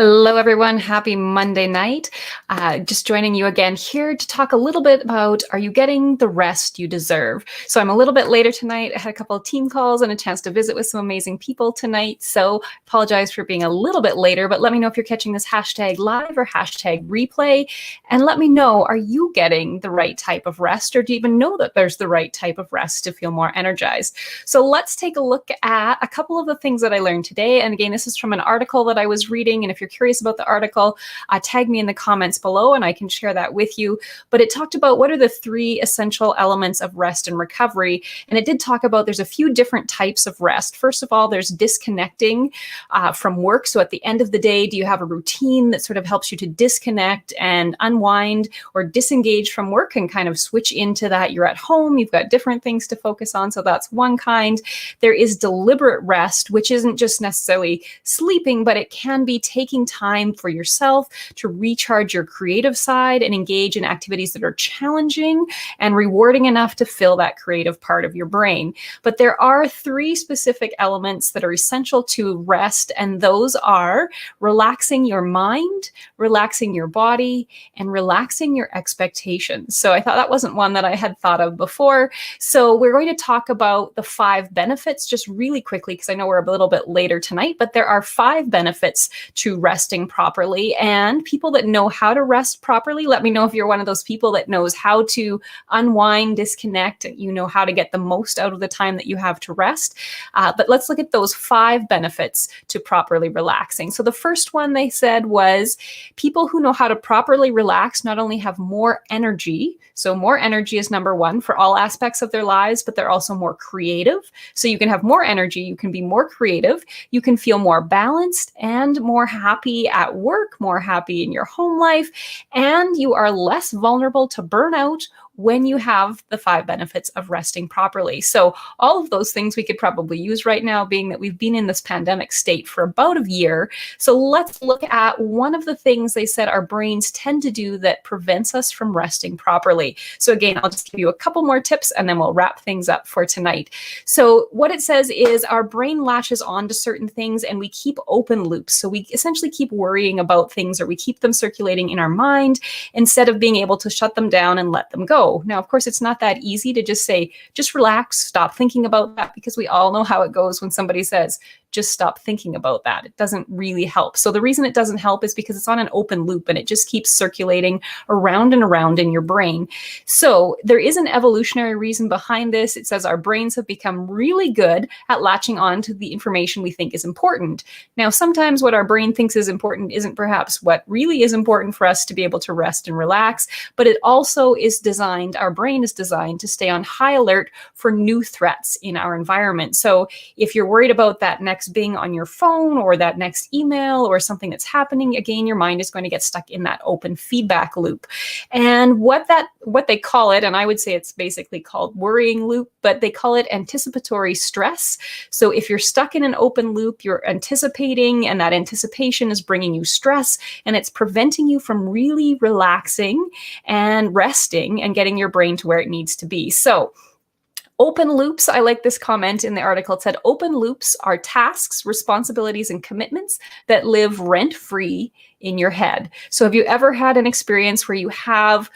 Hello, everyone. Happy Monday night. Just joining you again here to talk a little bit about, are you getting the rest you deserve? So I'm a little bit later tonight. I had a couple of team calls and a chance to visit with some amazing people tonight. So apologize for being a little bit later, but let me know if you're catching this hashtag live or hashtag replay. And let me know, are you getting the right type of rest, or do you even know that there's the right type of rest to feel more energized? So let's take a look at a couple of the things that I learned today. And again, this is from an article that I was reading. And if you're curious about the article, tag me in the comments below and I can share that with you. But it talked about what are the three essential elements of rest and recovery. And it did talk about there's a few different types of rest. First of all, there's disconnecting from work. So at the end of the day, do you have a routine that sort of helps you to disconnect and unwind or disengage from work and kind of switch into that? You're at home, you've got different things to focus on. So that's one kind. There is deliberate rest, which isn't just necessarily sleeping, but it can be taking time for yourself to recharge your creative side and engage in activities that are challenging and rewarding enough to fill that creative part of your brain. But there are three specific elements that are essential to rest, and those are relaxing your mind, relaxing your body, and relaxing your expectations. So I thought that wasn't one that I had thought of before. So we're going to talk about the 5 benefits just really quickly, because I know we're a little bit later tonight, but there are 5 benefits to resting properly. And people that know how to rest properly, let me know if you're one of those people that knows how to unwind, disconnect, you know how to get the most out of the time that you have to rest. But let's look at those 5 benefits to properly relaxing. So the first one they said was people who know how to properly relax not only have more energy, so more energy is number one for all aspects of their lives, but they're also more creative. So you can have more energy, you can be more creative, you can feel more balanced and more happy at work, more happy in your home life, and you are less vulnerable to burnout when you have the 5 benefits of resting properly. So all of those things we could probably use right now, being that we've been in this pandemic state for about a year. So let's look at one of the things they said our brains tend to do that prevents us from resting properly. So again, I'll just give you a couple more tips and then we'll wrap things up for tonight. So what it says is our brain latches on to certain things and we keep open loops. So we essentially keep worrying about things, or we keep them circulating in our mind instead of being able to shut them down and let them go. Now, of course, it's not that easy to just say, just relax, stop thinking about that, because we all know how it goes when somebody says, just stop thinking about that. It doesn't really help. So the reason it doesn't help is because it's on an open loop and it just keeps circulating around and around in your brain. So there is an evolutionary reason behind this. It says our brains have become really good at latching on to the information we think is important. Now, sometimes what our brain thinks is important isn't perhaps what really is important for us to be able to rest and relax, but it also is designed, our brain is designed to stay on high alert for new threats in our environment. So if you're worried about that next being on your phone or that next email or something that's happening, again, your mind is going to get stuck in that open feedback loop. And what they call it, and I would say it's basically called worrying loop, but they call it anticipatory stress. So if you're stuck in an open loop, you're anticipating, and that anticipation is bringing you stress, and it's preventing you from really relaxing and resting and getting your brain to where it needs to be. So open loops, I like this comment in the article. It said, open loops are tasks, responsibilities, and commitments that live rent-free in your head. So have you ever had an experience where you have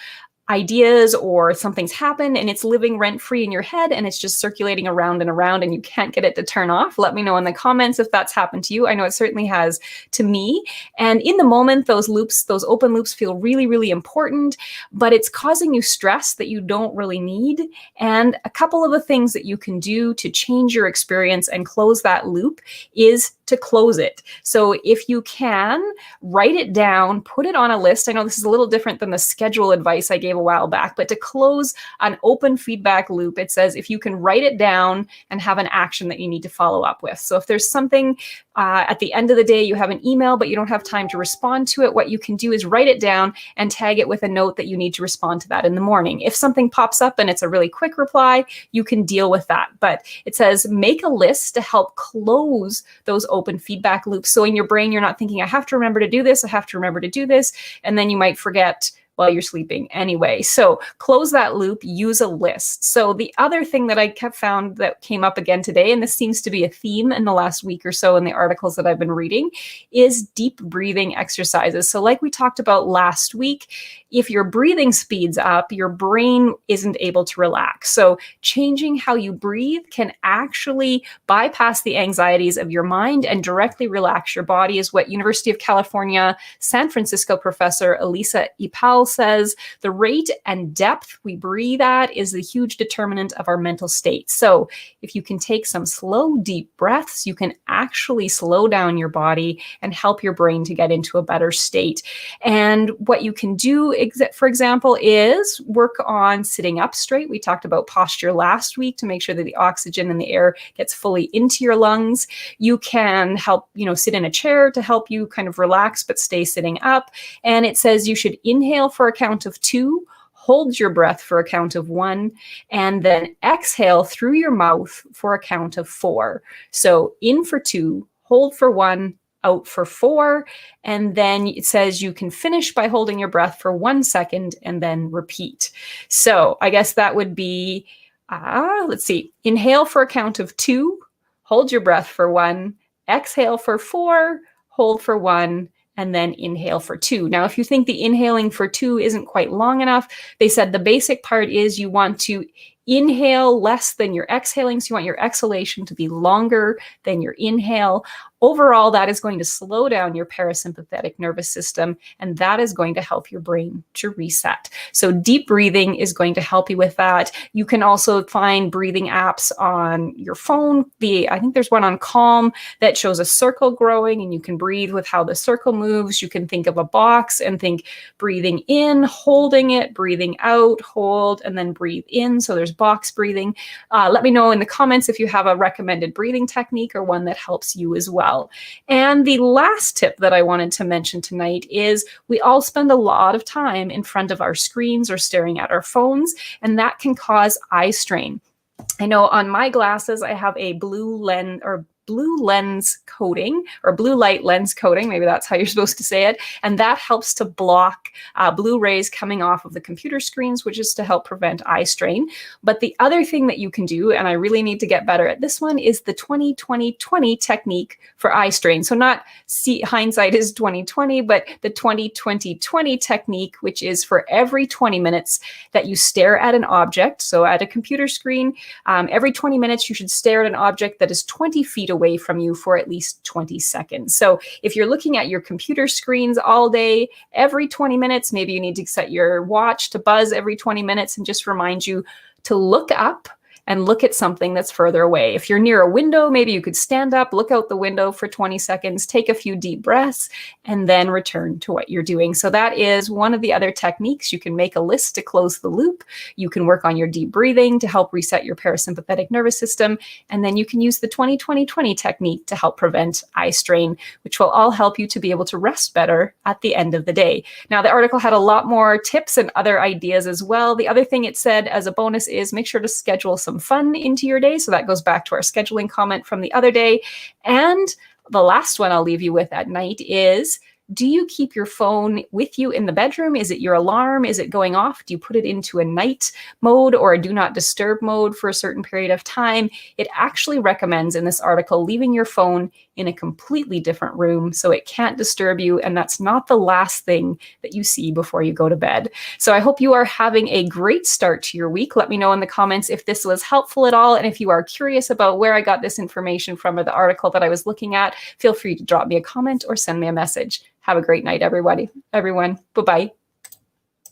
ideas or something's happened and it's living rent-free in your head and it's just circulating around and around and you can't get it to turn off? Let me know in the comments if that's happened to you. I know it certainly has to me. And in the moment, those loops, those open loops feel really, really important, but it's causing you stress that you don't really need. And a couple of the things that you can do to change your experience and close that loop is to close it. So if you can, write it down, put it on a list. I know this is a little different than the schedule advice I gave a while back, but to close an open feedback loop, it says if you can write it down and have an action that you need to follow up with. So if there's something at the end of the day, you have an email, but you don't have time to respond to it, what you can do is write it down and tag it with a note that you need to respond to that in the morning. If something pops up and it's a really quick reply, you can deal with that. But it says make a list to help close those open feedback loops. So in your brain, you're not thinking, I have to remember to do this, I have to remember to do this. And then you might forget, while you're sleeping anyway. So close that loop, use a list. So the other thing that I kept found that came up again today, and this seems to be a theme in the last week or so in the articles that I've been reading, is deep breathing exercises. So like we talked about last week, if your breathing speeds up, your brain isn't able to relax. So changing how you breathe can actually bypass the anxieties of your mind and directly relax your body, is what University of California, San Francisco professor Elisa Ipal says. The rate and depth we breathe at is the huge determinant of our mental state. So if you can take some slow, deep breaths, you can actually slow down your body and help your brain to get into a better state. And what you can do, for example, is work on sitting up straight. We talked about posture last week to make sure that the oxygen in the air gets fully into your lungs. You can help, sit in a chair to help you kind of relax but stay sitting up. And it says you should inhale for a count of 2, hold your breath for a count of 1, and then exhale through your mouth for a count of 4. So in for 2, hold for 1, out for 4, and then it says you can finish by holding your breath for 1 second and then repeat. So I guess that would be, let's see, inhale for a count of 2, hold your breath for 1, exhale for 4, hold for 1, and then inhale for 2. Now, if you think the inhaling for 2 isn't quite long enough, they said the basic part is you want to inhale less than you're exhaling. So you want your exhalation to be longer than your inhale. Overall, that is going to slow down your parasympathetic nervous system, and that is going to help your brain to reset. So deep breathing is going to help you with that. You can also find breathing apps on your phone. I think there's one on Calm that shows a circle growing, and you can breathe with how the circle moves. You can think of a box and think breathing in, holding it, breathing out, hold, and then breathe in. So there's box breathing. Let me know in the comments if you have a recommended breathing technique or one that helps you as well. And the last tip that I wanted to mention tonight is we all spend a lot of time in front of our screens or staring at our phones, and that can cause eye strain. I know on my glasses, I have a blue lens coating, or blue light lens coating, maybe that's how you're supposed to say it, and that helps to block blue rays coming off of the computer screens, which is to help prevent eye strain. But the other thing that you can do, and I really need to get better at this one, is the 20-20-20 technique for eye strain. So not hindsight is 20/20, but the 20-20-20 technique, which is for every 20 minutes that you stare at an object, so at a computer screen, every 20 minutes you should stare at an object that is 20 feet away from you for at least 20 seconds. So if you're looking at your computer screens all day, every 20 minutes, maybe you need to set your watch to buzz every 20 minutes and just remind you to look up and look at something that's further away. If you're near a window, maybe you could stand up, look out the window for 20 seconds, take a few deep breaths, and then return to what you're doing. So that is one of the other techniques. You can make a list to close the loop. You can work on your deep breathing to help reset your parasympathetic nervous system. And then you can use the 20-20-20 technique to help prevent eye strain, which will all help you to be able to rest better at the end of the day. Now, the article had a lot more tips and other ideas as well. The other thing it said as a bonus is make sure to schedule some fun into your day. So that goes back to our scheduling comment from the other day. And the last one I'll leave you with at night is, do you keep your phone with you in the bedroom? Is it your alarm? Is it going off? Do you put it into a night mode or a do not disturb mode for a certain period of time? It actually recommends in this article leaving your phone in a completely different room so it can't disturb you, and that's not the last thing that you see before you go to bed. So I hope you are having a great start to your week. Let me know in the comments if this was helpful at all, and if you are curious about where I got this information from or the article that I was looking at, feel free to drop me a comment or send me a message. Have a great night, everyone. Bye-bye.